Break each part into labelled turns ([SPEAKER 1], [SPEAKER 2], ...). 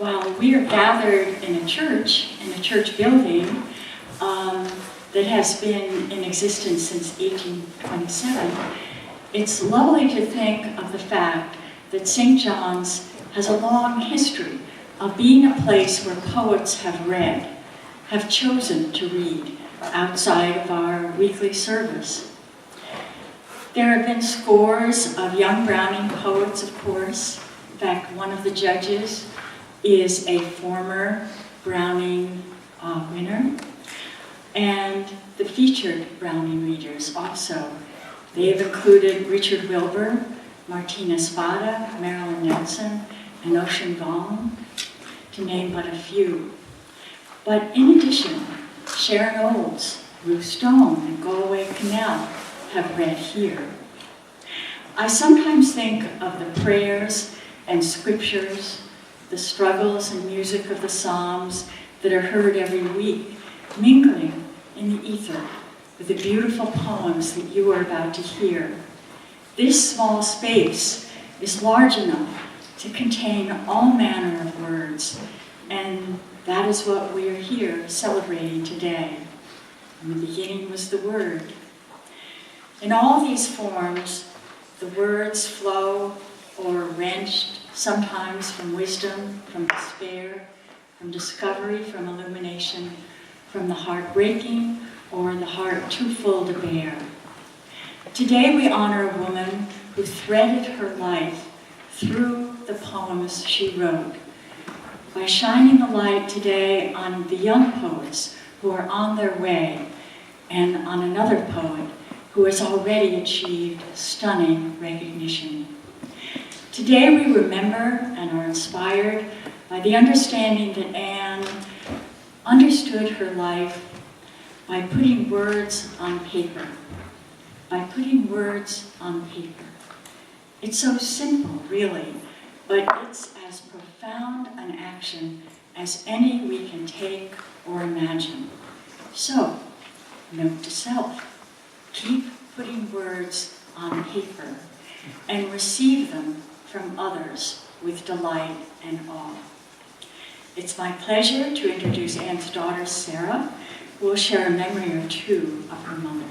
[SPEAKER 1] while we are gathered in a church building that has been in existence since 1827, it's lovely to think of the fact that St. John's has a long history of being a place where poets have chosen to read outside of our weekly service. There have been scores of young Browning poets, of course. In fact, one of the judges is a former Browning winner. And the featured Browning readers also. They have included Richard Wilbur, Martina Spada, Marilyn Nelson, and Ocean Vuong, to name but a few. But in addition, Sharon Olds, Ruth Stone, and Galway Connell have read here. I sometimes think of the prayers and scriptures, the struggles and music of the Psalms that are heard every week, mingling in the ether with the beautiful poems that you are about to hear. This small space is large enough to contain all manner of words, and that is what we are here celebrating today. In the beginning was the Word. In all these forms, the words flow or are wrenched, sometimes from wisdom, from despair, from discovery, from illumination, from the heart breaking, or the heart too full to bear. Today we honor a woman who threaded her life through the poems she wrote, by shining the light today on the young poets who are on their way, and on another poet who has already achieved stunning recognition. Today we remember and are inspired by the understanding that Anne understood her life by putting words on paper. By putting words on paper. It's so simple, really, but it's as profound an action as any we can take or imagine. So, note to self, keep putting words on paper and receive them from others with delight and awe. It's my pleasure to introduce Anne's daughter, Sarah, who will share a memory or two of her mother.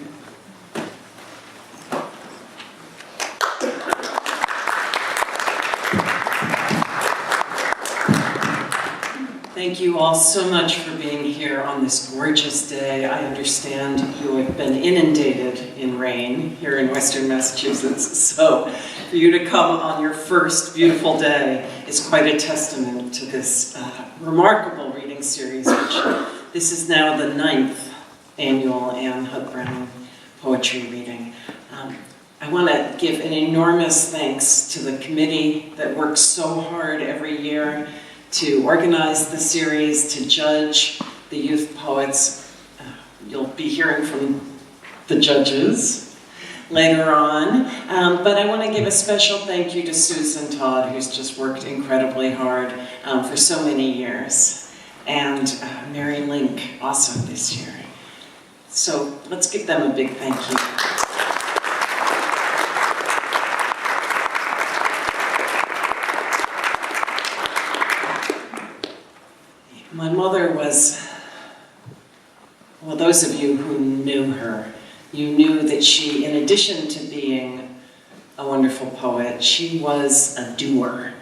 [SPEAKER 2] Thank you all so much for being here on this gorgeous day. I understand you have been inundated in rain here in Western Massachusetts, so for you to come on your first beautiful day is quite a testament to this remarkable reading series, which this is now the 9th annual Anne Hug Browning poetry reading. I want to give an enormous thanks to the committee that works so hard every year to organize the series, to judge the youth poets. You'll be hearing from the judges later on. But I want to give a special thank you to Susan Todd, who's just worked incredibly hard for so many years. And Mary Link also this year. So let's give them a big thank you. My mother was, well, those of you who knew her, you knew that she, in addition to being a wonderful poet, she was a doer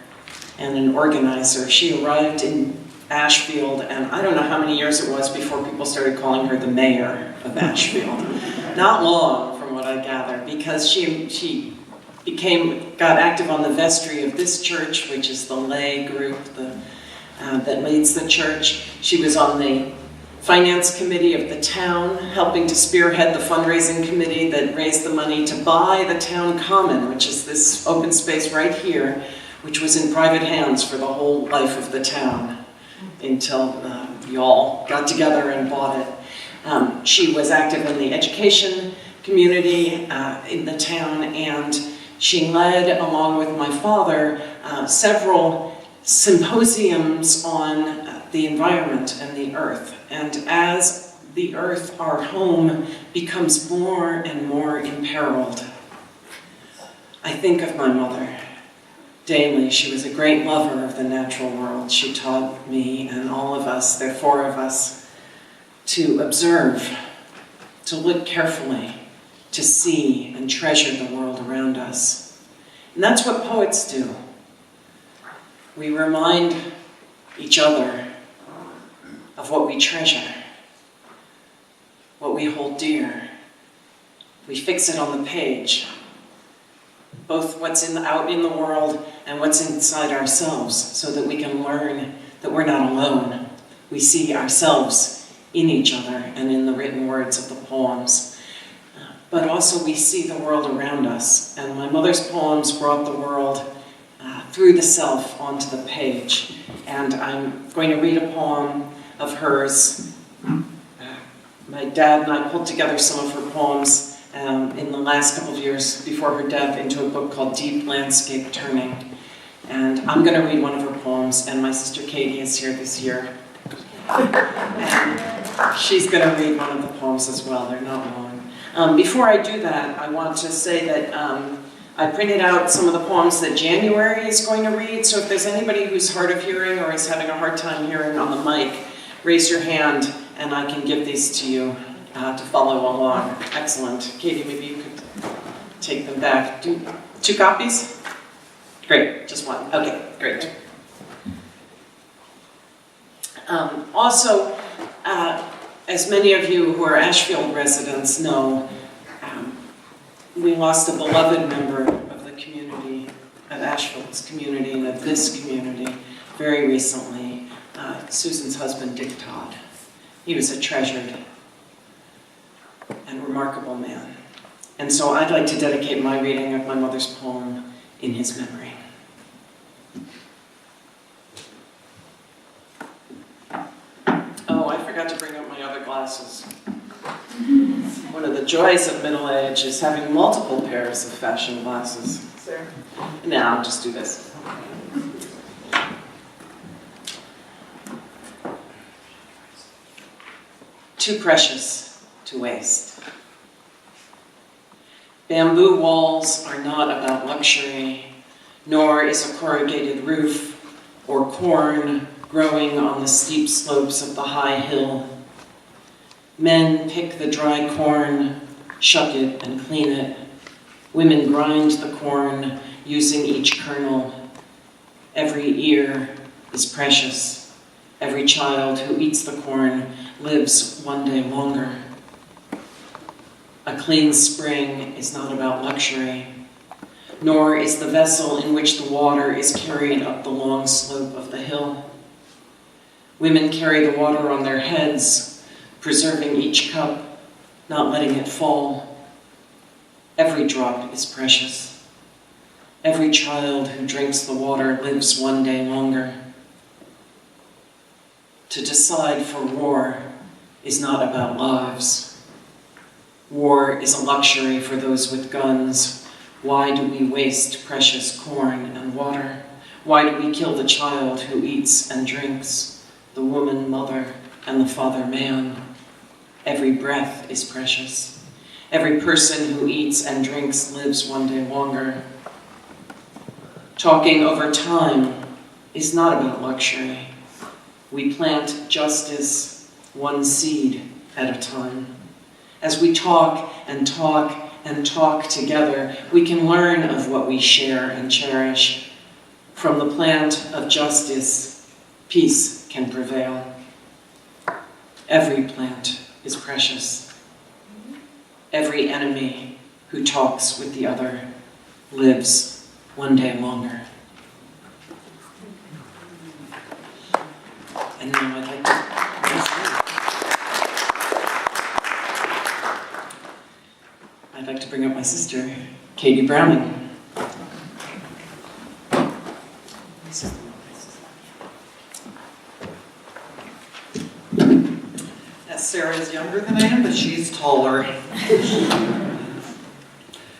[SPEAKER 2] and an organizer. She arrived in Ashfield, and I don't know how many years it was before people started calling her the mayor of Ashfield. Not long, from what I gather, because she got active on the vestry of this church, which is the lay group, that leads the church. She was on the finance committee of the town, helping to spearhead the fundraising committee that raised the money to buy the town common, which is this open space right here, which was in private hands for the whole life of the town until we all got together and bought it. She was active in the education community in the town, and she led, along with my father, several symposiums on the environment and the earth. And as the earth, our home, becomes more and more imperiled, I think of my mother. daily. She was a great lover of the natural world. She taught me and all of us, there are 4 of us, to observe, to look carefully, to see and treasure the world around us. And that's what poets do. We remind each other of what we treasure, what we hold dear. We fix it on the page, both what's out in the world and what's inside ourselves, so that we can learn that we're not alone. We see ourselves in each other and in the written words of the poems. But also we see the world around us. And my mother's poems brought the world through the self onto the page. And I'm going to read a poem of hers. My dad and I pulled together some of her poems in the last couple of years before her death into a book called Deep Landscape Turning. And I'm going to read one of her poems, and my sister Katie is here this year. And she's going to read one of the poems as well. They're not long. Before I do that, I want to say that I printed out some of the poems that January is going to read, so if there's anybody who's hard of hearing or is having a hard time hearing on the mic, raise your hand and I can give these to you to follow along. Excellent. Katie, maybe you could take them back. 2 copies? Great, just one. Okay, great. Also, as many of you who are Ashfield residents know, we lost a beloved member of the community, of Ashfield's community and of this community very recently, Susan's husband, Dick Todd. He was a treasured and remarkable man. And so I'd like to dedicate my reading of my mother's poem in his memory. Oh, I forgot to bring up my other glasses. One of the joys of middle age is having multiple pairs of fashion glasses. Sir? No, I'll just do this. Too precious to waste. Bamboo walls are not about luxury, nor is a corrugated roof or corn growing on the steep slopes of the high hill. Men pick the dry corn, shuck it, and clean it. Women grind the corn, using each kernel. Every ear is precious. Every child who eats the corn lives one day longer. A clean spring is not about luxury, nor is the vessel in which the water is carried up the long slope of the hill. Women carry the water on their heads, preserving each cup, not letting it fall. Every drop is precious. Every child who drinks the water lives one day longer. To decide for war is not about lives. War is a luxury for those with guns. Why do we waste precious corn and water? Why do we kill the child who eats and drinks, the woman mother and the father man? Every breath is precious. Every person who eats and drinks lives one day longer. Talking over time is not about luxury. We plant justice one seed at a time. As we talk and talk and talk together, we can learn of what we share and cherish. From the plant of justice, peace can prevail. Every plant is precious. Every enemy who talks with the other lives one day longer. And now I'd like to bring up my sister, Katie Browning.
[SPEAKER 3] Sarah is younger than I am, but she's taller. I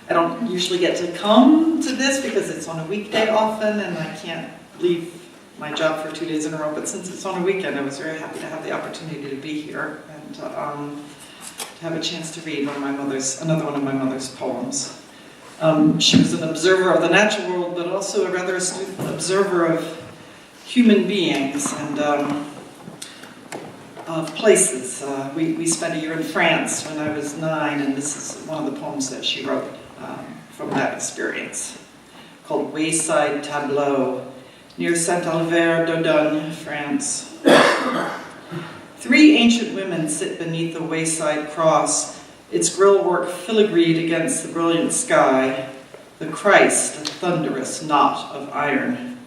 [SPEAKER 3] don't usually get to come to this because it's on a weekday often, and I can't leave my job for 2 days in a row, but since it's on a weekend, I was very happy to have the opportunity to be here and to have a chance to read another one of my mother's poems. She was an observer of the natural world, but also a rather astute observer of human beings and of places. We spent a year in France when I was 9, and this is one of the poems that she wrote from that experience, called Wayside Tableau, near Saint-Alvert-d'Odonne, France. 3 ancient women sit beneath the wayside cross, its grillwork filigreed against the brilliant sky, the Christ a thunderous knot of iron.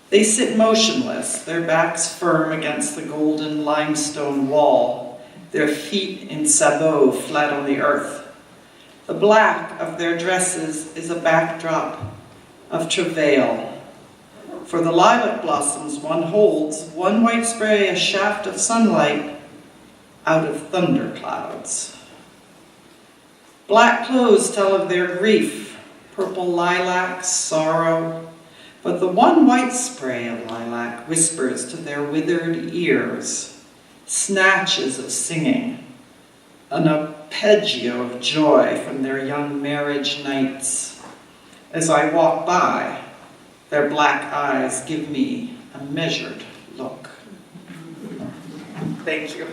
[SPEAKER 3] They sit motionless, their backs firm against the golden limestone wall, their feet in sabots flat on the earth. The black of their dresses is a backdrop of travail. For the lilac blossoms one holds, one white spray, a shaft of sunlight out of thunderclouds. Black clothes tell of their grief, purple lilacs, sorrow, but the one white spray of lilac whispers to their withered ears, snatches of singing, an arpeggio of joy from their young marriage nights. As I walk by, their black eyes give me a measured look. Thank you.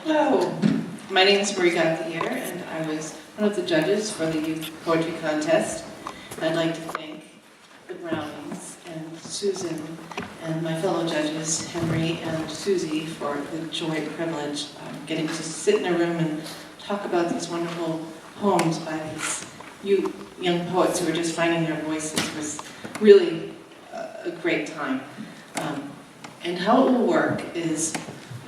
[SPEAKER 4] Hello, my name is Marie Gauthier, and I was one of the judges for the Youth Poetry Contest. I'd like to thank the Brownings and Susan and my fellow judges, Henry and Susie, for the joy and privilege of getting to sit in a room and talk about these wonderful poems by these young poets who are just finding their voices. It was really a great time. And how it will work is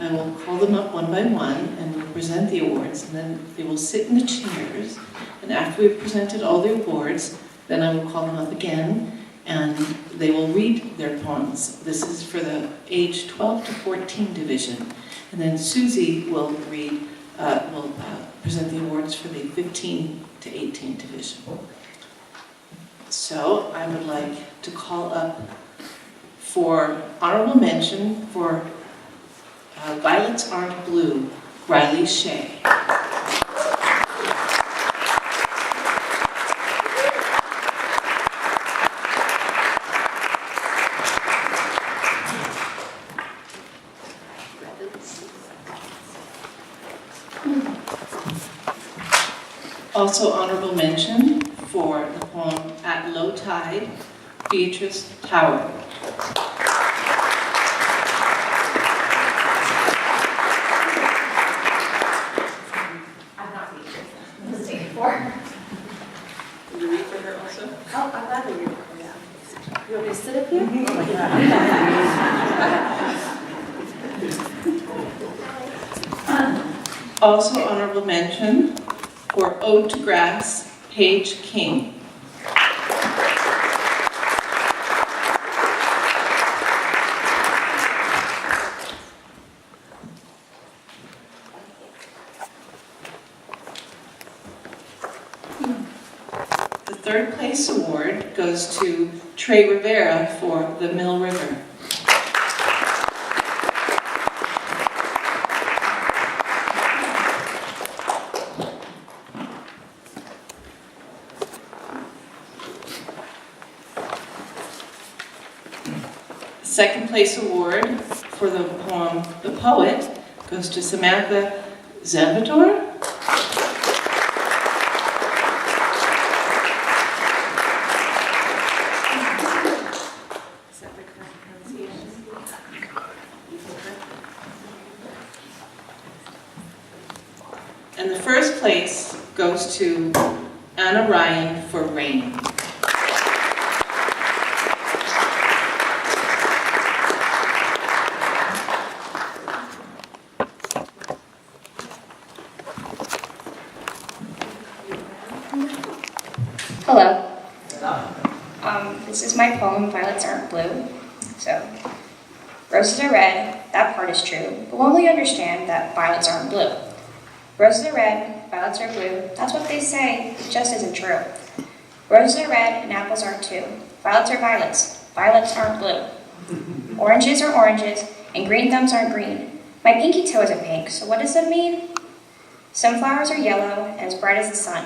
[SPEAKER 4] I will call them up one by one and we'll present the awards, and then they will sit in the chairs, and after we've presented all the awards, then I will call them up again and they will read their poems. This is for the age 12 to 14 division. And then Susie will present the awards for the 15 to 18 division. So I would like to call up for honorable mention for Violets Aren't Blue, Riley Shea. Also honorable mention for the poem At Low Tide, Beatrice Tower. Did you read for her also?
[SPEAKER 5] Oh, I'm glad we read it. Yeah. You want me to sit up here? Oh my God.
[SPEAKER 4] Also honorable mention for Ode to Grass, Paige King. The third place award goes to Trey Rivera for The Mill River. Second place award for the poem The Poet goes to Samantha Salvatore. Is that the correct pronunciation? And the first place goes to Anna Ryan for Rain.
[SPEAKER 5] Hello. This is my poem, Violets Aren't Blue. So, roses are red, that part is true, but when we understand that violets aren't blue? Roses are red, violets are blue, that's what they say, it just isn't true. Roses are red and apples are too. Violets are violets. Violets aren't blue. Oranges are oranges and green thumbs aren't green. My pinky toe isn't pink, so what does that mean? Sunflowers are yellow and as bright as the sun.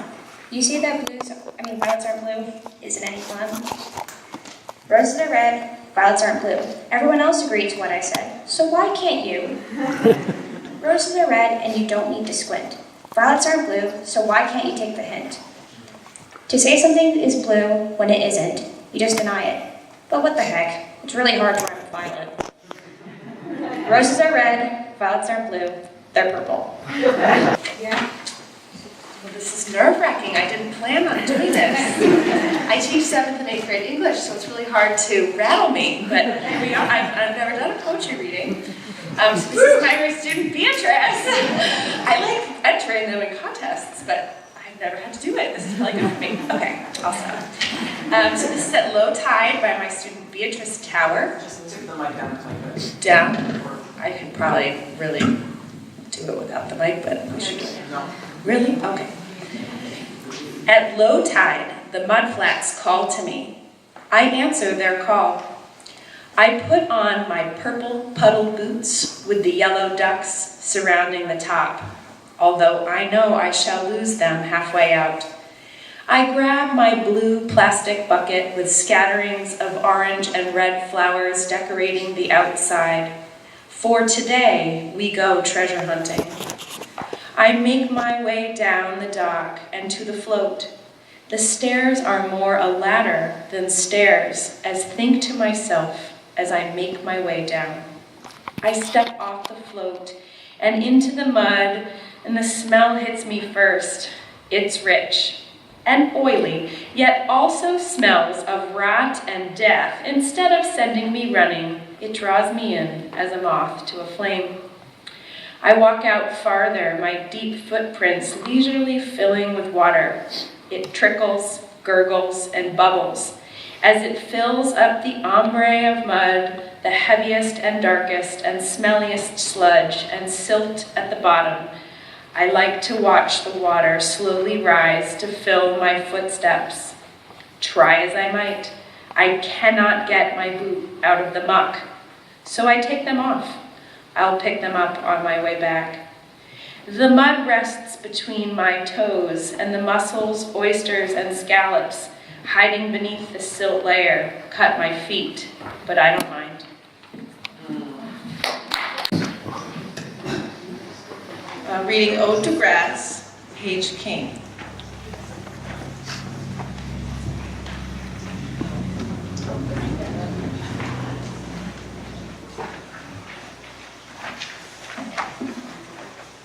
[SPEAKER 5] You see that violets aren't blue? Isn't any fun? Roses are red, violets aren't blue. Everyone else agreed to what I said, so why can't you? Roses are red and you don't need to squint. Violets aren't blue, so why can't you take the hint? To say something is blue when it isn't, you just deny it. But what the heck, it's really hard to rhyme with violet. Roses are red, violets aren't blue, they're purple.
[SPEAKER 6] Yeah. Well, this is nerve-wracking. I didn't plan on doing this. I teach 7th and 8th grade English, so it's really hard to rattle me, but I've never done a poetry reading. So this is my student Beatrice. I like entering them in contests, but I've never had to do it. This is really good for me. Okay, awesome. So this is at low tide by my student Beatrice Tower.
[SPEAKER 2] Just tip the mic down a bit.
[SPEAKER 6] Down. I could probably really do it without the mic, but I should.
[SPEAKER 2] No.
[SPEAKER 6] Really? Okay. At low tide, the mudflats call to me. I answer their call. I put on my purple puddle boots with the yellow ducks surrounding the top, although I know I shall lose them halfway out. I grab my blue plastic bucket with scatterings of orange and red flowers decorating the outside. For today, we go treasure hunting. I make my way down the dock and to the float. The stairs are more a ladder than stairs, as think to myself as I make my way down. I step off the float and into the mud, and the smell hits me first. It's rich and oily, yet also smells of rot and death. Instead of sending me running, it draws me in as a moth to a flame. I walk out farther, my deep footprints leisurely filling with water. It trickles, gurgles, and bubbles as it fills up the ombre of mud, the heaviest and darkest and smelliest sludge and silt at the bottom. I like to watch the water slowly rise to fill my footsteps. Try as I might, I cannot get my boot out of the muck, so I take them off. I'll pick them up on my way back. The mud rests between my toes, and the mussels, oysters, and scallops hiding beneath the silt layer cut my feet, but I don't mind.
[SPEAKER 4] Reading Ode to Grass, Paige King.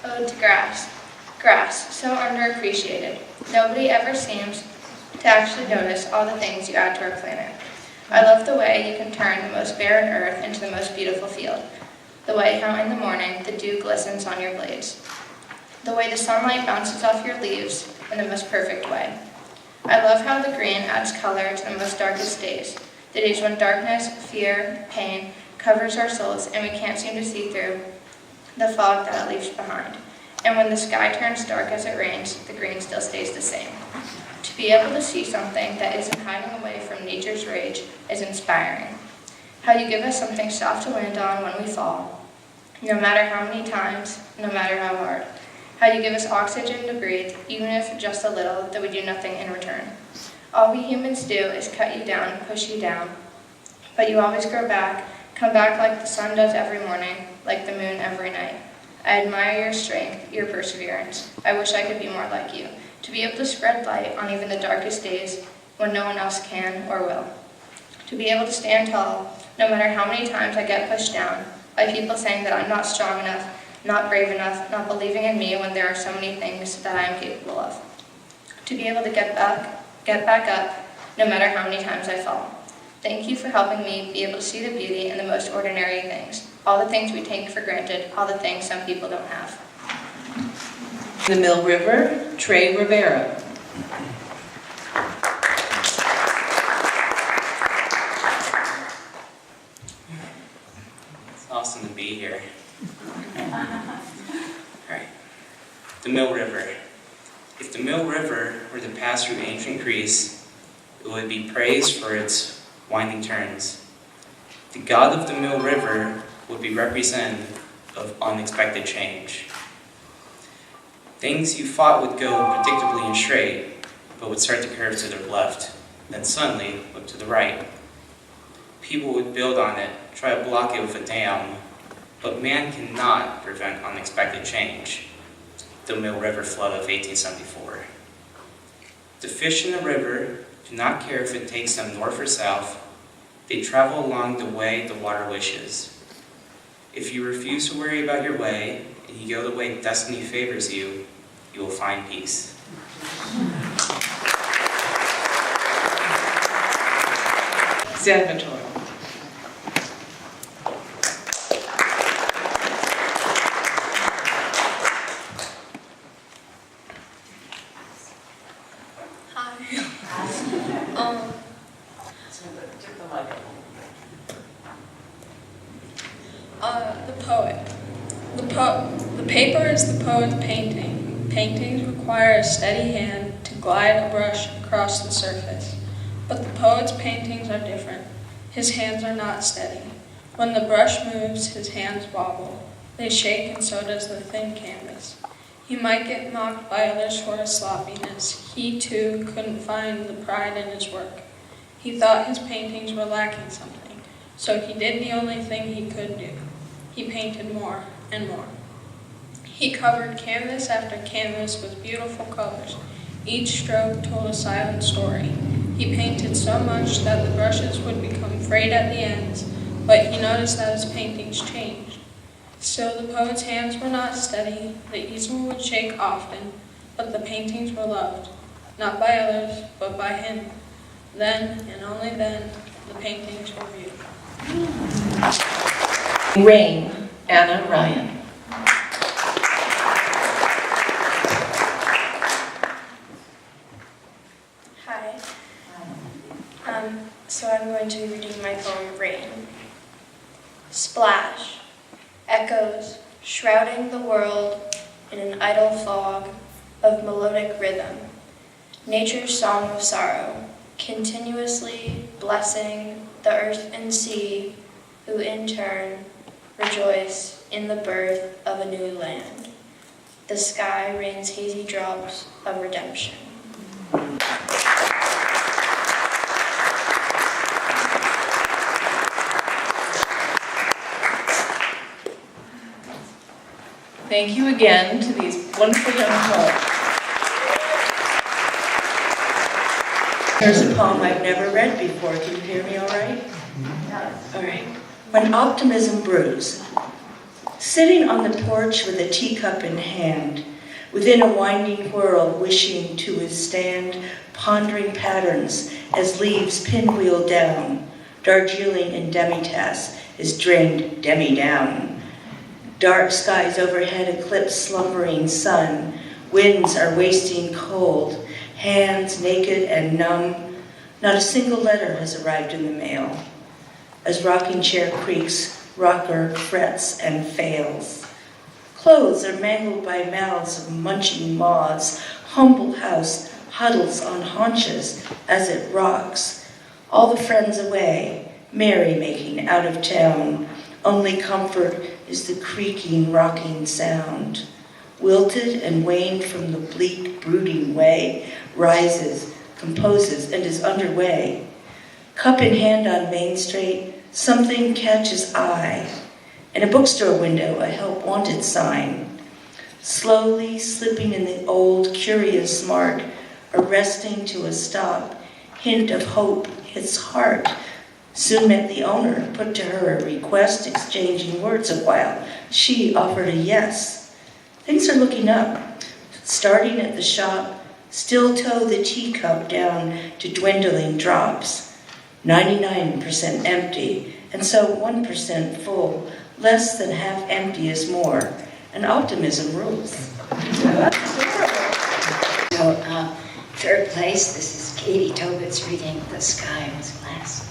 [SPEAKER 5] Ode to grass. Grass, so underappreciated. Nobody ever seems to actually notice all the things you add to our planet. I love the way you can turn the most barren earth into the most beautiful field. The way how in the morning the dew glistens on your blades. The way the sunlight bounces off your leaves in the most perfect way. I love how the green adds color to the most darkest days. The days when darkness, fear, pain covers our souls and we can't seem to see through the fog that it leaves behind. And when the sky turns dark as it rains, the green still stays the same. To be able to see something that isn't hiding away from nature's rage is inspiring. How you give us something soft to land on when we fall, no matter how many times, no matter how hard. How you give us oxygen to breathe, even if just a little, that we do nothing in return. All we humans do is cut you down, push you down. But you always grow back, come back like the sun does every morning, like the moon every night. I admire your strength, your perseverance. I wish I could be more like you, to be able to spread light on even the darkest days when no one else can or will. To be able to stand tall, no matter how many times I get pushed down by people saying that I'm not strong enough, not brave enough, not believing in me when there are so many things that I am capable of. To be able to get back up, no matter how many times I fall. Thank you for helping me be able to see the beauty in the most ordinary things. All the things we take for granted, all the things some people don't have.
[SPEAKER 4] The Mill River, Trey Rivera.
[SPEAKER 7] It's awesome to be here. Alright. The Mill River. If the Mill River were to pass through ancient Greece, It would be praised for its winding turns. The god of the Mill River would be representative of unexpected change. Things you thought would go predictably and straight, but would start to curve to the left, then suddenly look to the right. People would build on it, try to block it with a dam, but man cannot prevent unexpected change. The Mill River flood of 1874. The fish in the river do not care if it takes them north or south. They travel along the way the water wishes. If you refuse to worry about your way, and you go the way destiny favors you, you will find peace.
[SPEAKER 4] Stan Ventura.
[SPEAKER 5] The poet. The paper is the poet's painting. Paintings require a steady hand to glide a brush across the surface. But the poet's paintings are different. His hands are not steady. When the brush moves, his hands wobble. They shake, and so does the thin canvas. He might get mocked by others for his sloppiness. He, too, couldn't find the pride in his work. He thought his paintings were lacking something, so he did the only thing he could do. He painted more and more. He covered canvas after canvas with beautiful colors. Each stroke told a silent story. He painted so much that the brushes would become frayed at the ends, but he noticed that his paintings changed. Still, the poet's hands were not steady. The easel would shake often, but the paintings were loved, not by others, but by him. Then, and only then, the paintings were beautiful.
[SPEAKER 6] Rain, Anna Ryan.
[SPEAKER 5] Hi. So I'm going to be reading my poem, Rain. Splash. Echoes, shrouding the world in an idle fog of melodic rhythm. Nature's song of sorrow, continuously blessing the earth and sea, who in turn rejoice in the birth of a new land. The sky rains hazy drops of redemption.
[SPEAKER 4] Thank you again to these wonderful young poets.
[SPEAKER 8] Here's a poem I've never read before. Can you hear me all right? All right. When optimism brews. Sitting on the porch with a teacup in hand, within a winding whirl wishing to withstand pondering patterns as leaves pinwheel down, Darjeeling in demi-tasse is drained demi-down. Dark skies overhead eclipse slumbering sun. Winds are wasting cold, hands naked and numb. Not a single letter has arrived in the mail. As rocking chair creaks, rocker frets and fails. Clothes are mangled by mouths of munching moths. Humble house huddles on haunches as it rocks. All the friends away, merry-making out of town. Only comfort is the creaking, rocking sound. Wilted and waned from the bleak, brooding way, rises, composes, and is underway. Cup in hand on Main Street, something catches eye. In a bookstore window, a help wanted sign. Slowly slipping in the old, curious smart, arresting to a stop, hint of hope hits heart. Soon met the owner, put to her a request, exchanging words a while. She offered a yes. Things are looking up. Starting at the shop, still tow the teacup down to dwindling drops. 99% empty, and so 1% full. Less than half empty is more. And optimism rules.
[SPEAKER 9] So, third place, this is Katie Tobit's reading The Sky Was Glass.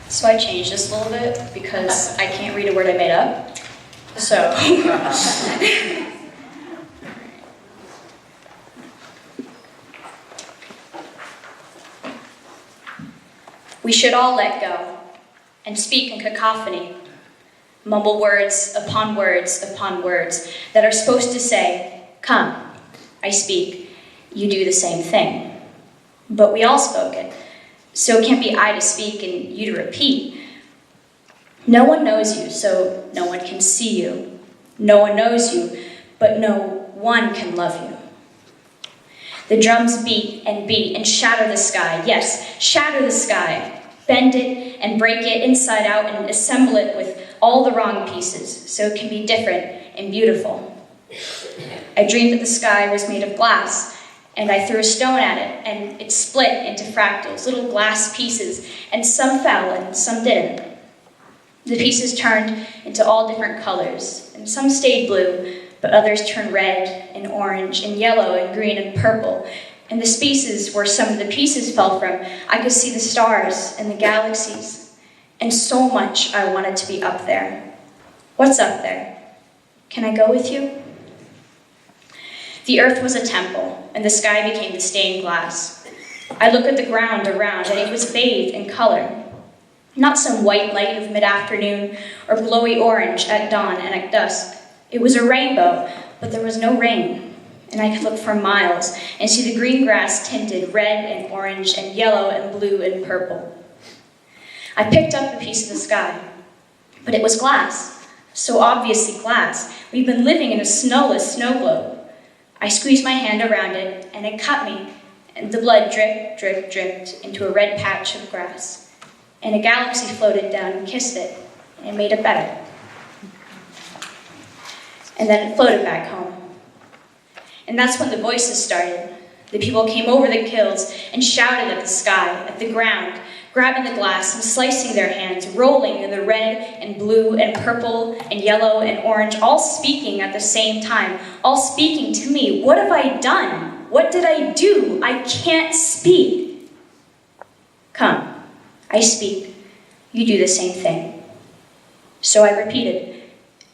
[SPEAKER 10] So I changed this a little bit because I can't read a word I made up. So We should all let go and speak in cacophony, mumble words upon words upon words that are supposed to say, come, I speak, you do the same thing. But we all spoke it, so it can't be I to speak and you to repeat. No one knows you, so no one can see you. No one knows you, but no one can love you. The drums beat and shatter the sky. Yes, shatter the sky. Bend it and break it inside out and assemble it with all the wrong pieces so it can be different and beautiful. I dreamed that the sky was made of glass, and I threw a stone at it, and it split into fractals, little glass pieces, and some fell and some didn't. The pieces turned into all different colors, and some stayed blue, but others turned red and orange and yellow and green and purple. And the spaces where some of the pieces fell from, I could see the stars and the galaxies, and so much I wanted to be up there. What's up there? Can I go with you? The earth was a temple, and the sky became the stained glass. I looked at the ground around, and it was bathed in color. Not some white light of mid-afternoon or glowy orange at dawn and at dusk. It was a rainbow, but there was no rain, and I could look for miles and see the green grass tinted red and orange and yellow and blue and purple. I picked up a piece of the sky, but it was glass, so obviously glass. We've been living in a snowless snow globe. I squeezed my hand around it, and it cut me, and the blood dripped, dripped, dripped into a red patch of grass. And a galaxy floated down and kissed it, and made it better. And then it floated back home. And that's when the voices started. The people came over the hills and shouted at the sky, at the ground, grabbing the glass and slicing their hands, rolling in the red and blue and purple and yellow and orange, all speaking at the same time, all speaking to me. What have I done? What did I do? I can't speak. Come, I speak. You do the same thing. So I repeated,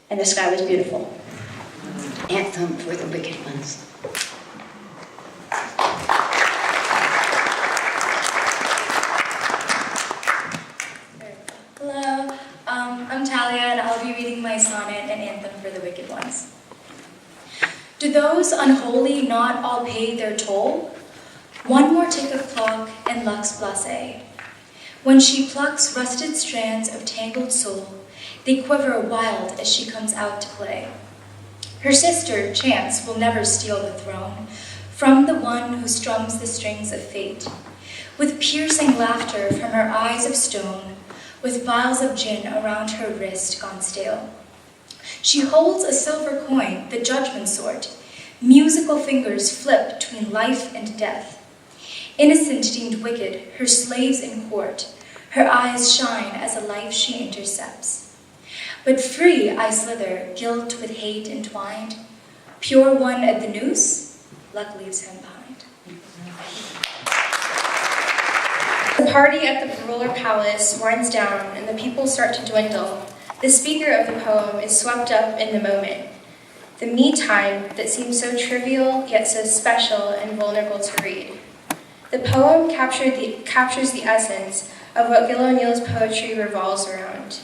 [SPEAKER 10] and the sky was beautiful.
[SPEAKER 9] Anthem for the wicked ones.
[SPEAKER 11] Hello, I'm Talia, and I'll be reading my sonnet and anthem for the wicked ones. Do those unholy not all pay their toll? One more tick of clock and Lux Blasé. When she plucks rusted strands of tangled soul, they quiver wild as she comes out to play. Her sister, Chance, will never steal the throne from the one who strums the strings of fate. With piercing laughter from her eyes of stone, with vials of gin around her wrist gone stale. She holds a silver coin, the judgment sort. Musical fingers flip between life and death. Innocent deemed wicked, her slaves in court. Her eyes shine as a life she intercepts. But free I slither, guilt with hate entwined. Pure one at the noose, luck leaves him behind.
[SPEAKER 5] The party at the ruler palace winds down and the people start to dwindle. The speaker of the poem is swept up in the moment. The me time that seems so trivial yet so special and vulnerable to read. The poem captures the essence of what Gil O'Neill's poetry revolves around.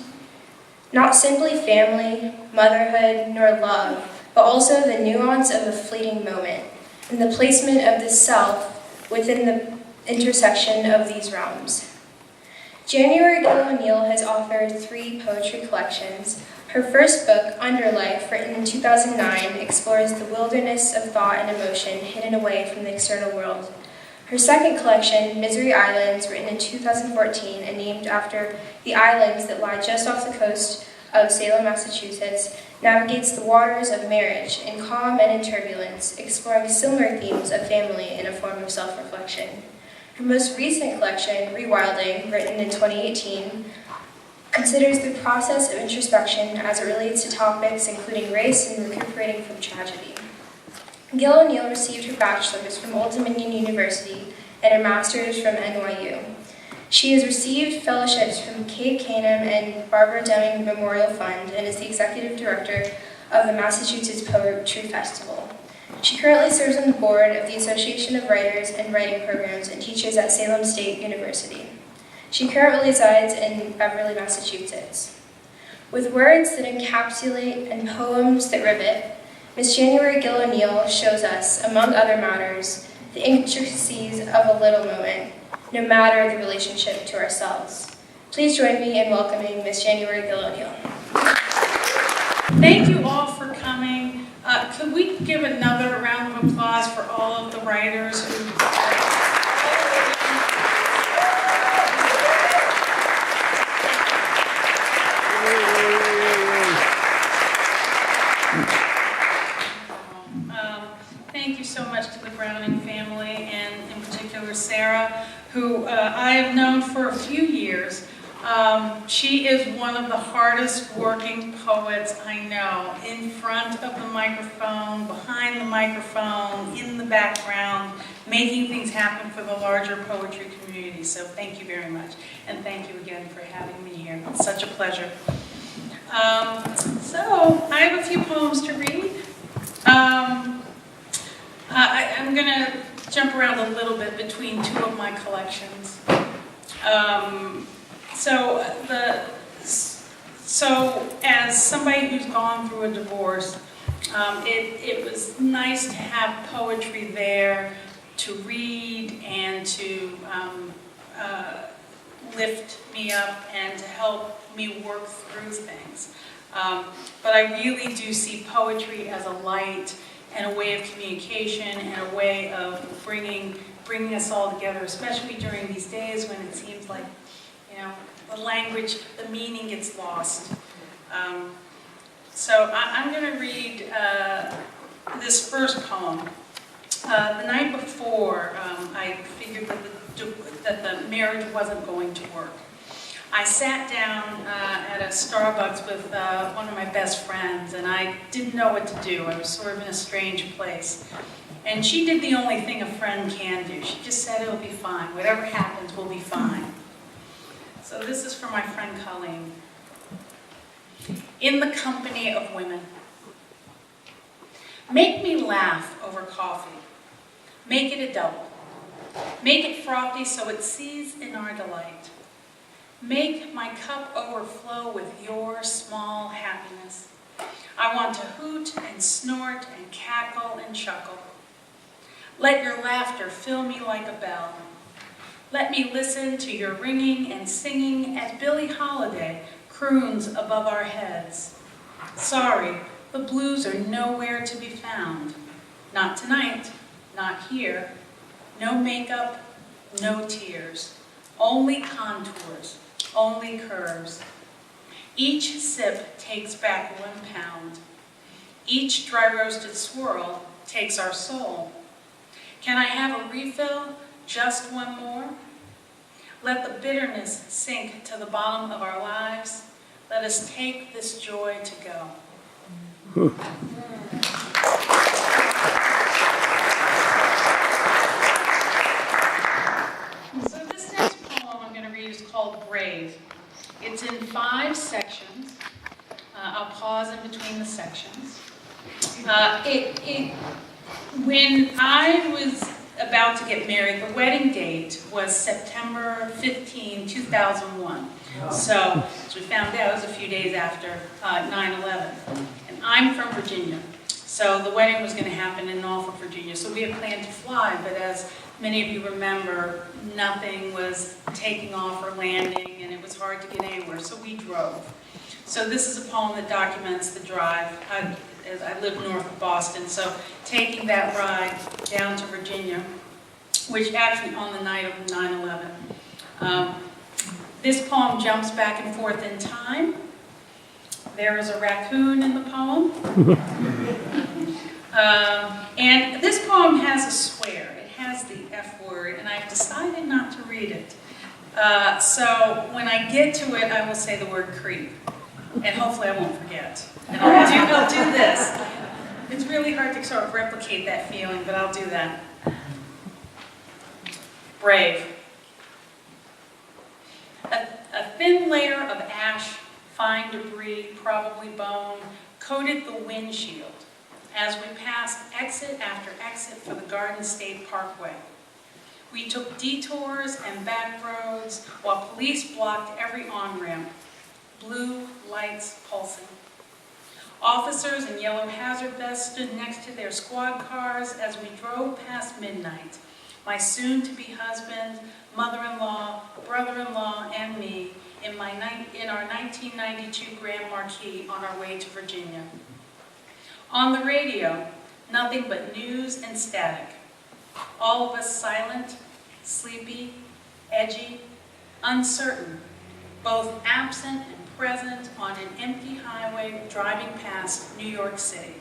[SPEAKER 5] Not simply family, motherhood, nor love, but also the nuance of a fleeting moment and the placement of the self within the intersection of these realms. January Gil O'Neill has authored 3 poetry collections. Her first book, Underlife, written in 2009, explores the wilderness of thought and emotion hidden away from the external world. Her second collection, Misery Islands, written in 2014 and named after the islands that lie just off the coast of Salem, Massachusetts, navigates the waters of marriage in calm and in turbulence, exploring similar themes of family in a form of self-reflection. Her most recent collection, Rewilding, written in 2018, considers the process of introspection as it relates to topics including race and recuperating from tragedy. Gil O'Neill received her bachelor's from Old Dominion University and her master's from NYU. She has received fellowships from Kate Canham and Barbara Deming Memorial Fund and is the executive director of the Massachusetts Poetry Festival. She currently serves on the board of the Association of Writers and Writing Programs and teaches at Salem State University. She currently resides in Beverly, Massachusetts. With words that encapsulate and poems that rivet, Miss January Gill O'Neill shows us, among other matters, the intricacies of a little moment, no matter the relationship to ourselves. Please join me in welcoming Miss January Gill O'Neill.
[SPEAKER 12] Thank you all for coming. Could we give another round of applause for all of the writers who... Thank you so much to the Browning family, and in particular Sarah, who I have known for a few years. She is one of the hardest working poets I know, in front of the microphone, behind the microphone, in the background, making things happen for the larger poetry community. So thank you very much, and thank you again for having me here. It's such a pleasure. So I have a few poems to read. I'm going to jump around a little bit between two of my collections. So as somebody who's gone through a divorce, it was nice to have poetry there to read and to lift me up and to help me work through things. But I really do see poetry as a light and a way of communication and a way of bringing us all together, especially during these days when it seems like, the language, the meaning gets lost. So I'm going to read this first poem. The night before, I figured that the marriage wasn't going to work. I sat down at a Starbucks with one of my best friends, and I didn't know what to do. I was sort of in a strange place. And she did the only thing a friend can do. She just said, it'll be fine. Whatever happens, we'll be fine. So this is for my friend Colleen. In the company of women. Make me laugh over coffee. Make it a double. Make it frothy so it seethes in our delight. Make my cup overflow with your small happiness. I want to hoot and snort and cackle and chuckle. Let your laughter fill me like a bell. Let me listen to your ringing and singing as Billie Holiday croons above our heads. Sorry, the blues are nowhere to be found. Not tonight, not here. No makeup, no tears. Only contours, only curves. Each sip takes back 1 pound. Each dry roasted swirl takes our soul. Can I have a refill? Just one more? Let the bitterness sink to the bottom of our lives. Let us take this joy to go. So this next poem I'm going to read is called Brave. It's in 5 sections. I'll pause in between the sections. When I was about to get married, the wedding date was September 15, 2001. So, as we found out, it was a few days after 9/11. And I'm from Virginia. So the wedding was going to happen in Norfolk, Virginia. So we had planned to fly, but as many of you remember, nothing was taking off or landing, and it was hard to get anywhere, so we drove. So this is a poem that documents the drive. I live north of Boston, so taking that ride down to Virginia, which actually on the night of 9/11. This poem jumps back and forth in time. There is a raccoon in the poem. And this poem has a swear. It has the F word, and I've decided not to read it. So when I get to it, I will say the word creep. And hopefully I won't forget. And I'll do this. It's really hard to sort of replicate that feeling, but I'll do that. Brave. A thin layer of ash, fine debris, probably bone, coated the windshield as we passed exit after exit for the Garden State Parkway. We took detours and back roads while police blocked every on-ramp. Blue lights pulsing. Officers in yellow hazard vests stood next to their squad cars as we drove past midnight. My soon-to-be husband, mother-in-law, brother-in-law, and me in our 1992 Grand Marquis on our way to Virginia. On the radio, nothing but news and static. All of us silent, sleepy, edgy, uncertain, both absent and present on an empty highway driving past New York City.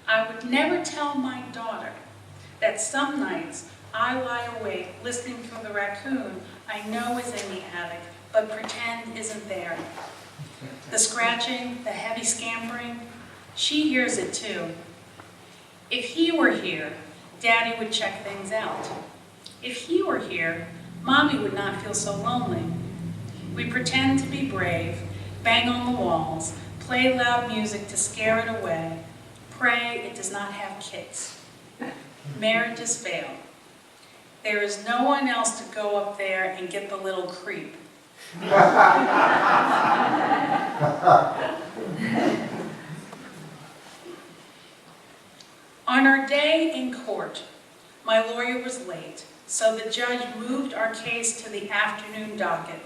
[SPEAKER 12] I would never tell my daughter that some nights I lie awake listening for the raccoon I know is in the attic, but pretend isn't there. The scratching, the heavy scampering, she hears it too. If he were here, Daddy would check things out. If he were here, Mommy would not feel so lonely. We pretend to be brave, bang on the walls, play loud music to scare it away, pray it does not have kids. Marriages fail. There is no one else to go up there and get the little creep. On our day in court, my lawyer was late, so the judge moved our case to the afternoon docket.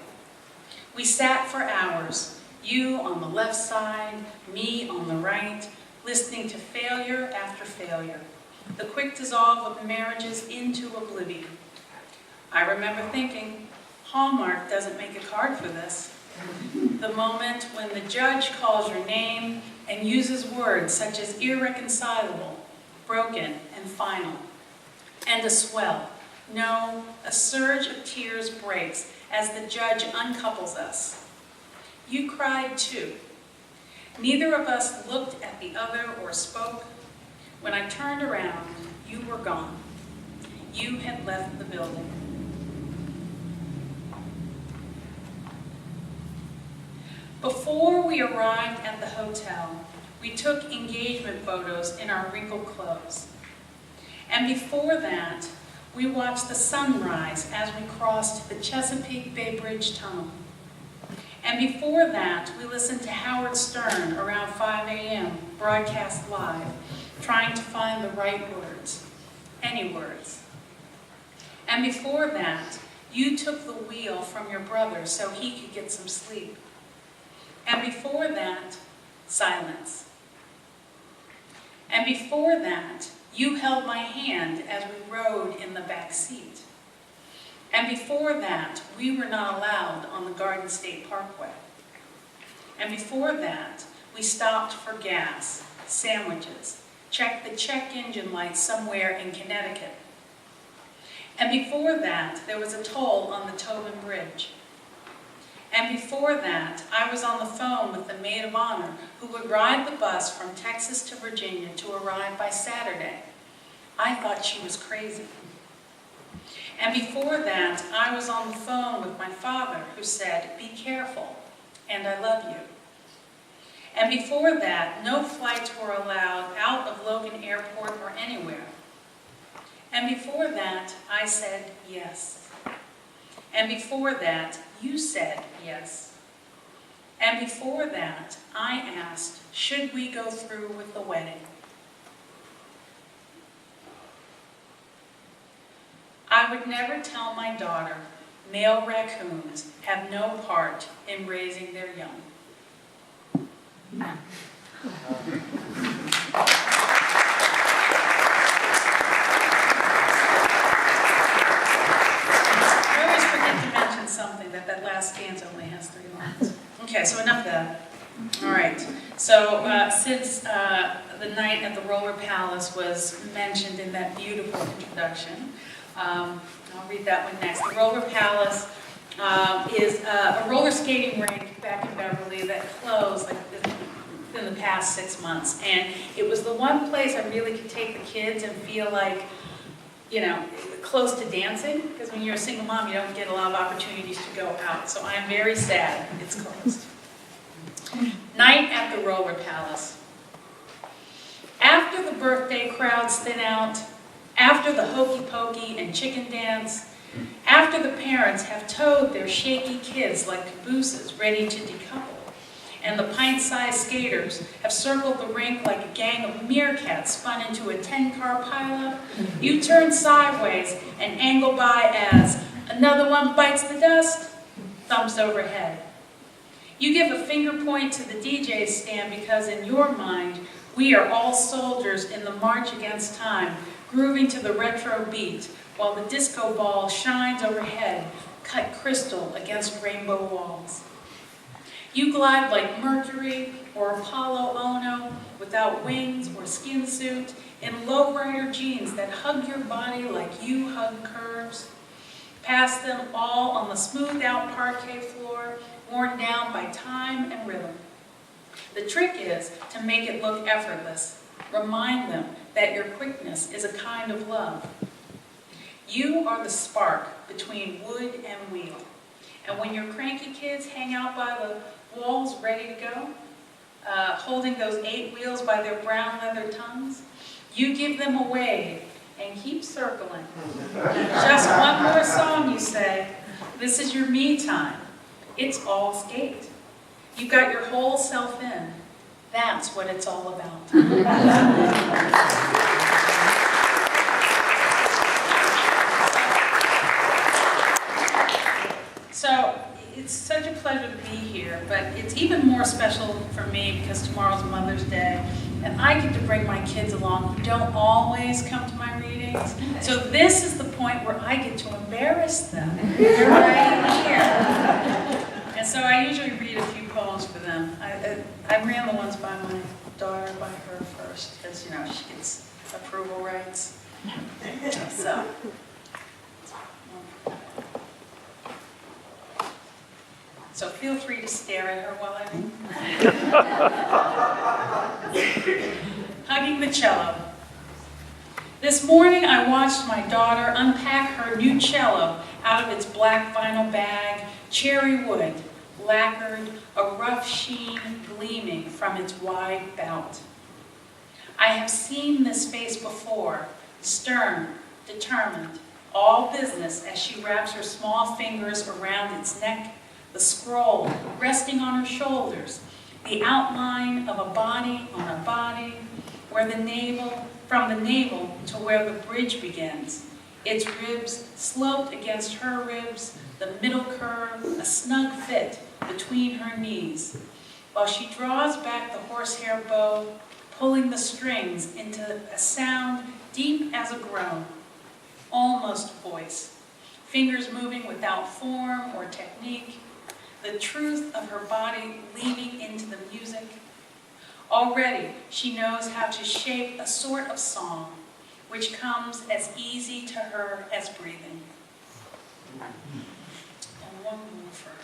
[SPEAKER 12] We sat for hours, you on the left side, me on the right, listening to failure after failure, the quick dissolve of marriages into oblivion. I remember thinking, Hallmark doesn't make a card for this. The moment when the judge calls your name and uses words such as irreconcilable, broken, and final. And a swell. No, a surge of tears breaks as the judge uncouples us. You cried too. Neither of us looked at the other or spoke. When I turned around, you were gone. You had left the building. Before we arrived at the hotel, we took engagement photos in our wrinkled clothes. And before that, we watched the sunrise as we crossed the Chesapeake Bay Bridge Tunnel. And before that, we listened to Howard Stern around 5 a.m., broadcast live, trying to find the right words, any words. And before that, you took the wheel from your brother so he could get some sleep. And before that, silence. And before that, you held my hand as we rode in the back seat. And before that, we were not allowed on the Garden State Parkway. And before that, we stopped for gas, sandwiches, checked the check engine light somewhere in Connecticut. And before that, there was a toll on the Tobin Bridge. And before that, I was on the phone with the maid of honor who would ride the bus from Texas to Virginia to arrive by Saturday. I thought she was crazy. And before that, I was on the phone with my father who said, "Be careful, and I love you." And before that, no flights were allowed out of Logan Airport or anywhere. And before that, I said yes. And before that, you said yes. And before that, I asked, should we go through with the wedding? I would never tell my daughter, male raccoons have no part in raising their young. Something that last stanza only has 3 lines. Okay, so enough of that. All right. So since the night at the Roller Palace was mentioned in that beautiful introduction, I'll read that one next. The Roller Palace is a roller skating rink back in Beverly that closed like within the past 6 months, and it was the one place I really could take the kids and feel like, you know, close to dancing, because when you're a single mom, you don't get a lot of opportunities to go out. So I'm very sad it's closed. Night at the Roller Palace. After the birthday crowds thin out, after the hokey pokey and chicken dance, after the parents have towed their shaky kids like cabooses ready to decouple, and the pint-sized skaters have circled the rink like a gang of meerkats spun into a 10-car pileup, you turn sideways and angle by as another one bites the dust, thumps overhead. You give a finger point to the DJ stand because in your mind, we are all soldiers in the march against time, grooving to the retro beat, while the disco ball shines overhead, cut crystal against rainbow walls. You glide like Mercury or Apollo Ono, without wings or skin suit, in lowrider jeans that hug your body like you hug curves. Past them all on the smoothed-out parquet floor, worn down by time and rhythm. The trick is to make it look effortless. Remind them that your quickness is a kind of love. You are the spark between wood and wheel. And when your cranky kids hang out by the walls ready to go, holding those 8 wheels by their brown leather tongues, you give them a wave and keep circling. Just one more song, you say. This is your me time. It's all skate. You got your whole self in. That's what it's all about. So it's such a pleasure to be here, but it's even more special for me because tomorrow's Mother's Day, and I get to bring my kids along who don't always come to my readings. So this is the point where I get to embarrass them. They're right here. And so I usually read a few poems for them. I ran the ones by my daughter, by her first, because, you know, she gets approval rights. So feel free to stare at her while I read. Hugging the cello. This morning I watched my daughter unpack her new cello out of its black vinyl bag, cherry wood, lacquered, a rough sheen gleaming from its wide bout. I have seen this face before, stern, determined, all business as she wraps her small fingers around its neck, the scroll resting on her shoulders, the outline of a body on a body, where the navel, from the navel to where the bridge begins, its ribs sloped against her ribs, the middle curve, a snug fit between her knees, while she draws back the horsehair bow, pulling the strings into a sound deep as a groan, almost voice, fingers moving without form or technique, the truth of her body leaning into the music. Already, she knows how to shape a sort of song, which comes as easy to her as breathing. And one more for her.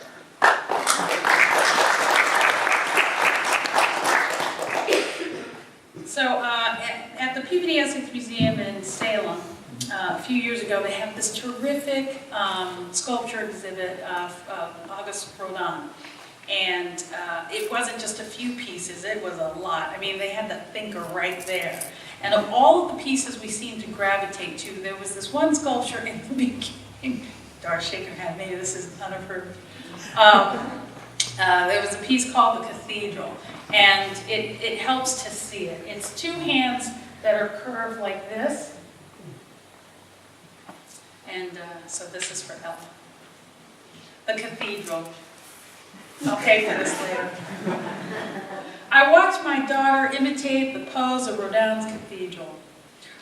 [SPEAKER 12] So, at the Peabody Essex Museum in Salem, a few years ago, they had this terrific sculpture exhibit of Auguste Rodin. And it wasn't just a few pieces, it was a lot. I mean, they had the thinker right there. And of all of the pieces we seemed to gravitate to, there was this one sculpture in the beginning. Dar's shaking her head, maybe this is unheard. There was a piece called The Cathedral, and it helps to see it. It's 2 hands that are curved like this. And so this is for Ella. The Cathedral. I'll pay for this later. I watched my daughter imitate the pose of Rodin's Cathedral,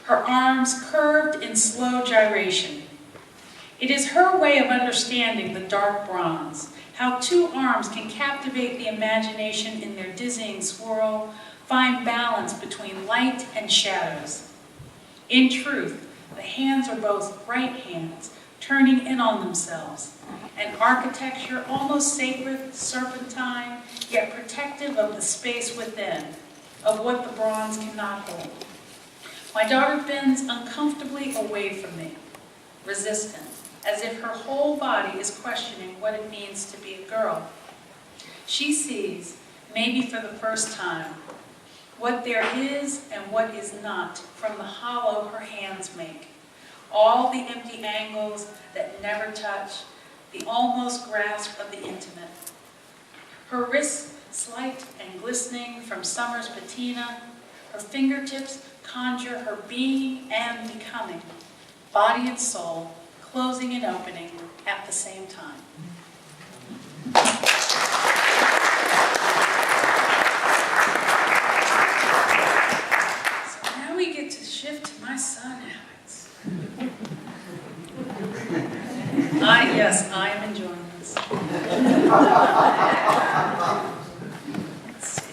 [SPEAKER 12] her arms curved in slow gyration. It is her way of understanding the dark bronze, how 2 arms can captivate the imagination in their dizzying swirl, find balance between light and shadows. In truth, the hands are both right hands, turning in on themselves, an architecture almost sacred, serpentine, yet protective of the space within, of what the bronze cannot hold. My daughter bends uncomfortably away from me, resistant, as if her whole body is questioning what it means to be a girl. She sees, maybe for the first time, what there is and what is not from the hollow her hands make. All the empty angles that never touch, the almost grasp of the intimate. Her wrists slight and glistening from summer's patina, her fingertips conjure her being and becoming, body and soul, closing and opening at the same time. So now we get to shift to my son, Alex. Yes, I am enjoying this. Let's see.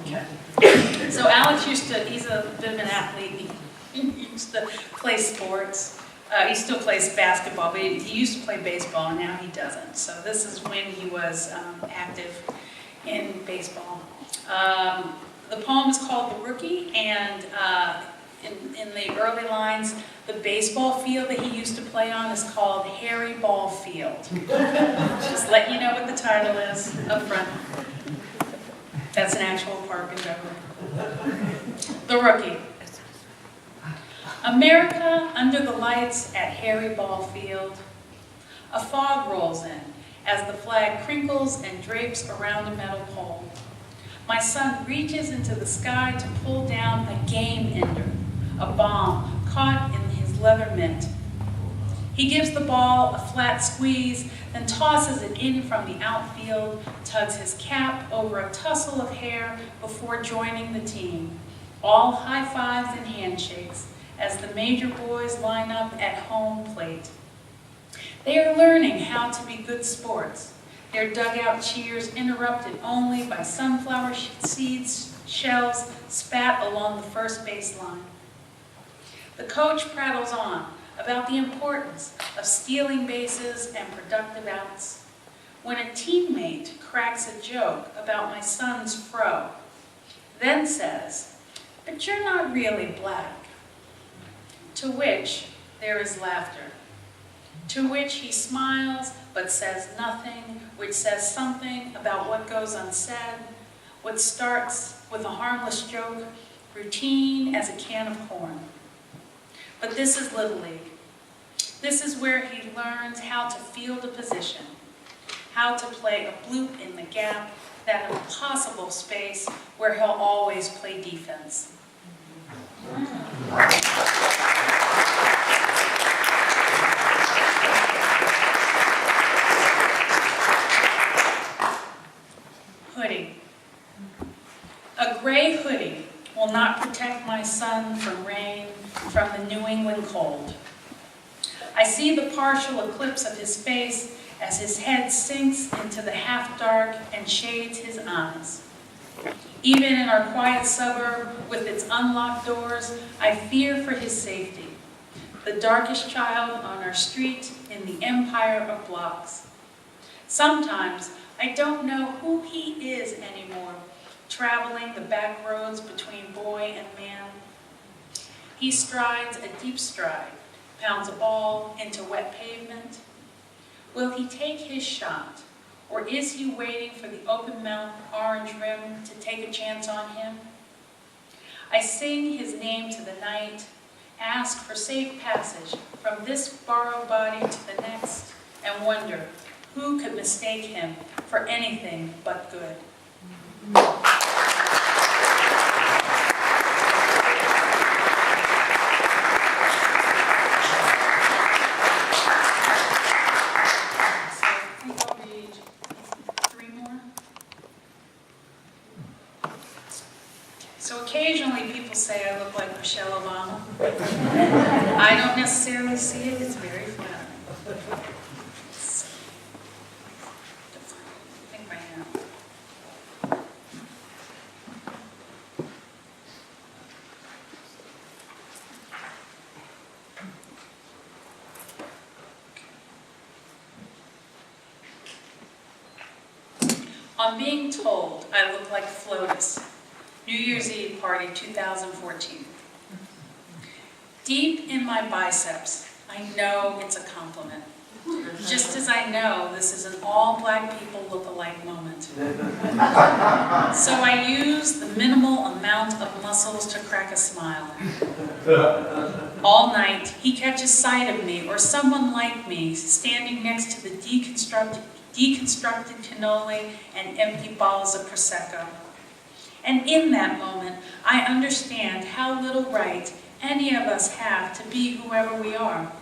[SPEAKER 12] Okay. So Alex he's a bit of an athlete. He used to play sports. He still plays basketball, but he used to play baseball, and now he doesn't. So this is when he was active in baseball. The poem is called The Rookie, and in the early lines, the baseball field that he used to play on is called Harry Ball Field. Just let you know what the title is up front. That's an actual park in Beverly. The Rookie. America under the lights at Harry Ball Field. A fog rolls in as the flag crinkles and drapes around a metal pole. My son reaches into the sky to pull down a game ender, a bomb caught in his leather mitt. He gives the ball a flat squeeze, then tosses it in from the outfield, tugs his cap over a tussle of hair before joining the team. All high fives and handshakes as the major boys line up at home plate. They are learning how to be good sports. Their dugout cheers interrupted only by sunflower seeds, shells spat along the first base line. The coach prattles on about the importance of stealing bases and productive outs. When a teammate cracks a joke about my son's fro, then says, "But you're not really black." To which there is laughter. To which he smiles but says nothing, which says something about what goes unsaid, what starts with a harmless joke, routine as a can of corn. But this is Little League. This is where he learns how to field a position, how to play a bloop in the gap, that impossible space where he'll always play defense. Hoodie. A gray hoodie will not protect my son from rain, from the New England cold. I see the partial eclipse of his face as his head sinks into the half-dark and shades his eyes. Even in our quiet suburb with its unlocked doors, I fear for his safety. The darkest child on our street in the empire of blocks. Sometimes I don't know who he is anymore, traveling the back roads between boy and man. He strides a deep stride, pounds a ball into wet pavement. Will he take his shot, or is he waiting for the open-mouthed orange rim to take a chance on him? I sing his name to the night, ask for safe passage from this borrowed body to the next, and wonder who could mistake him for anything but good. So occasionally people say I look like Michelle Obama. I don't necessarily see it, it's very flattering. I think my hand. On being told I look like Flotus, New Year's Eve party 2014. Deep in my biceps, I know it's a compliment. Just as I know this is an all black people look-alike moment. So I use the minimal amount of muscles to crack a smile. All night, he catches sight of me or someone like me standing next to the deconstructed cannoli and empty bottles of Prosecco. And in that moment, I understand how little right any of us have to be whoever we are.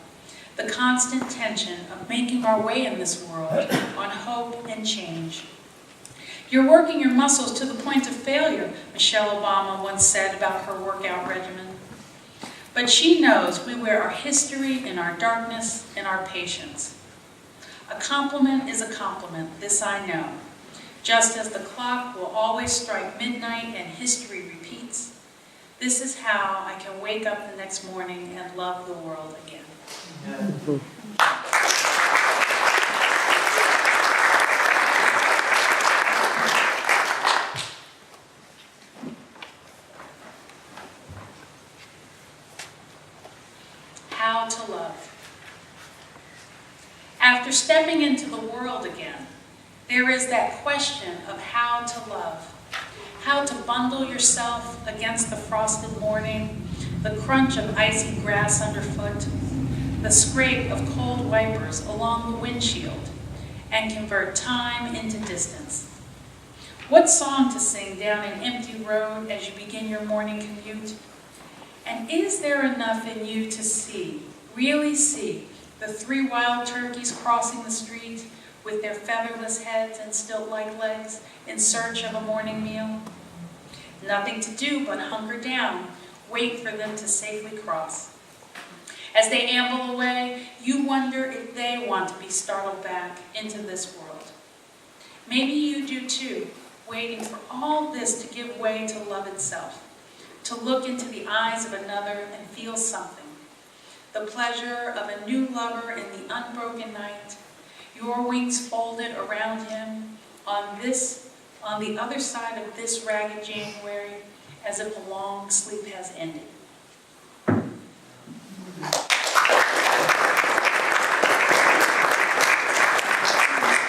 [SPEAKER 12] The constant tension of making our way in this world on hope and change. You're working your muscles to the point of failure, Michelle Obama once said about her workout regimen. But she knows we wear our history in our darkness and our patience. A compliment is a compliment, this I know. Just as the clock will always strike midnight and history repeats, this is how I can wake up the next morning and love the world again. How to love. After stepping into the world again, there is that question of how to love. How to bundle yourself against the frosted morning, the crunch of icy grass underfoot, the scrape of cold wipers along the windshield, and convert time into distance. What song to sing down an empty road as you begin your morning commute? And is there enough in you to see, really see, the 3 wild turkeys crossing the street with their featherless heads and stilt-like legs in search of a morning meal? Nothing to do but hunker down, wait for them to safely cross. As they amble away, you wonder if they want to be startled back into this world. Maybe you do too, waiting for all this to give way to love itself, to look into the eyes of another and feel something. The pleasure of a new lover in the unbroken night, your wings folded around him on the other side of this ragged January, as if a long sleep has ended.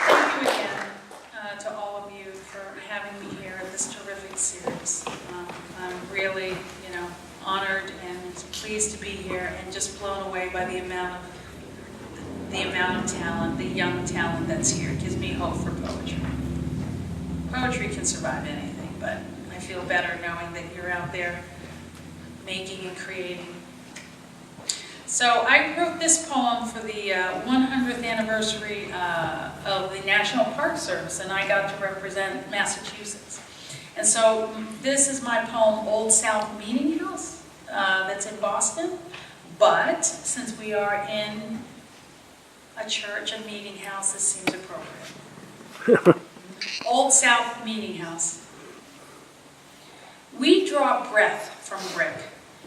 [SPEAKER 12] Thank you again to all of you for having me here at this terrific series. I'm really, honored and pleased to be here and just blown away by the amount of talent, the young talent that's here. It gives me hope for poetry. Poetry can survive anything, but I feel better knowing that you're out there making and creating. So I wrote this poem for the 100th anniversary of the National Park Service, and I got to represent Massachusetts. And so this is my poem, Old South Meeting House, that's in Boston. But since we are in a church, a meeting house, this seems appropriate. Old South Meeting House. We draw breath from brick,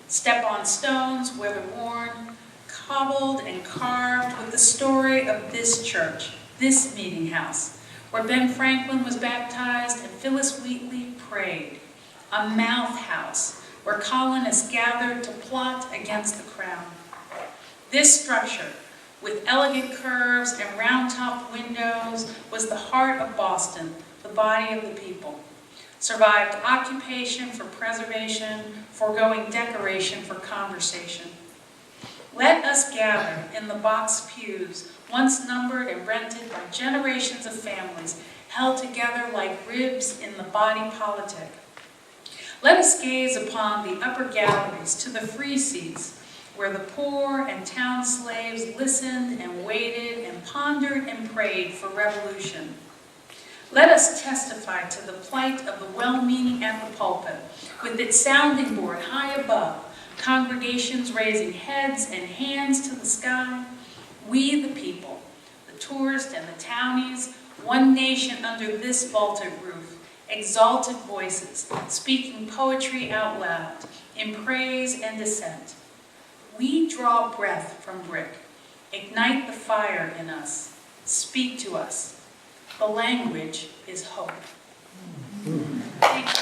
[SPEAKER 12] step on stones, weather-worn, cobbled and carved with the story of this church, this meeting house, where Ben Franklin was baptized and Phyllis Wheatley prayed. A mouth house where colonists gathered to plot against the crown. This structure, with elegant curves and round-topped windows, was the heart of Boston, the body of the people. Survived occupation for preservation, foregoing decoration for conversation. Let us gather in the box pews, once numbered and rented by generations of families, held together like ribs in the body politic. Let us gaze upon the upper galleries to the free seats, where the poor and town slaves listened and waited and pondered and prayed for revolution. Let us testify to the plight of the well-meaning at the pulpit, with its sounding board high above, congregations raising heads and hands to the sky. We the people, the tourists and the townies, one nation under this vaulted roof, exalted voices, speaking poetry out loud, in praise and dissent. We draw breath from brick, ignite the fire in us, speak to us. The language is hope. Thank you.